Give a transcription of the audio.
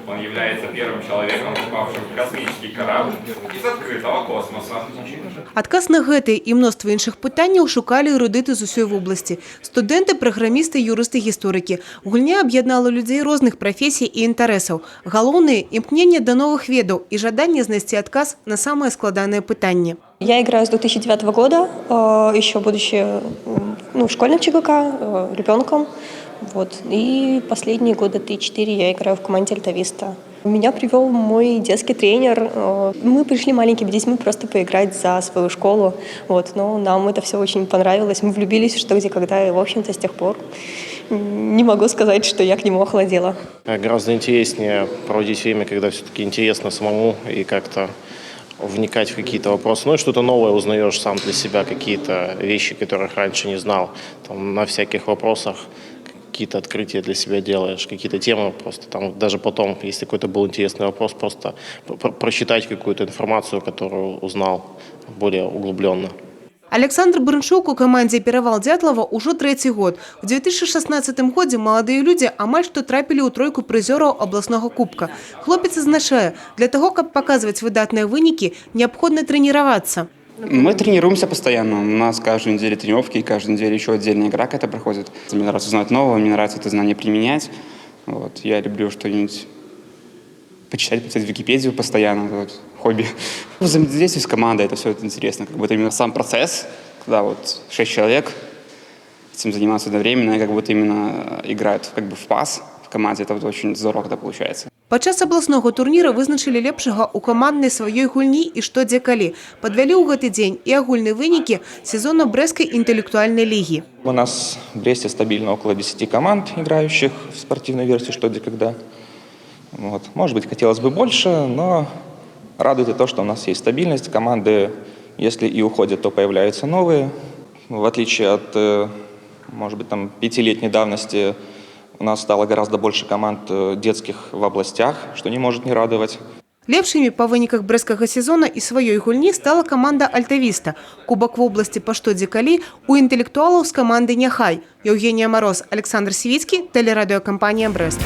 Он является первым человеком, попавшим в космический корабль из открытого космоса. Адказ на гэты і мноства іншых пытанняў шукалі эрудыты з усёй вобласці. Студэнты, праграмісты, юрысты, гісторыкі. Гульня аб'яднала людзей розных прафесій і інтарэсаў. Галоўнае – імкненне да новых ведаў і жаданне знайсці адказ на самае складанае пытанне. Я играю с 2009 года, еще будучи школьным ЧГК, ребенком. Вот. И последние года 3-4 я играю в команде «Альтависта». Меня привел мой детский тренер. Мы пришли маленькими детьми просто поиграть за свою школу. Вот. Но нам это все очень понравилось. Мы влюбились в что, где, когда. И, в общем-то, с тех пор не могу сказать, что я к нему охладела. Гораздо интереснее проводить время, когда все-таки интересно самому и как-то вникать в какие-то вопросы. Ну и что-то новое узнаешь сам для себя, какие-то вещи, которых раньше не знал. Там, на всяких вопросах какие-то открытия для себя делаешь, какие-то темы просто. Там, даже потом, если какой-то был интересный вопрос, просто прочитать какую-то информацию, которую узнал более углубленно. Александр Брынчук у камандзе «Перавал Дятлова» уже 3-й год. У 2016 годзе маладыя людзі амаль што трапілі ў тройку прызёраў абласнога кубка. Хлопец азначае, для того, каб паказваць выдатныя вынікі, неабходна трэніравацца. Мы тренируемся постоянно. У нас каждую неделю тренировки, и каждую неделю еще отдельная игра какая-то проходит. Мне нравится узнать новое, мне нравится это знание применять. Вот. Я люблю что-нибудь почитать в Википедию постоянно, вот, хобби. Взаимодействие с командой, это все это интересно. Как будто именно сам процесс, когда вот 6 человек этим занимаются одновременно, и как будто именно играют как бы в пас в команде, это вот очень здорово, когда получается. Падчас абласнога турніра вызначылі лепшага ў каманднай сваёй гульні і што дзе калі. Падвялі ў гэты дзень і агульныя вынікі сезона Брестской интеллектуальной лиги. У нас в Бресте стабильно около 10 команд, играющих в спортивной версии «Что, где, когда». Вот. Может быть, хотелось бы больше, но радует и то, что у нас есть стабильность. Команды, если и уходят, то появляются новые. В отличие от, может быть, 5-летней давности, у нас стало гораздо больше команд детских в областях, что не может не радовать. Лепшымі па выніках брэсцкага сезона і сваёй гульні стала каманда «Альтавіста». Кубак вобласці па што дзе калі у інтэлектуалаў з каманды «Няхай». Евгения Мороз, Александр Сивицкий, телерадиокомпания «Брест».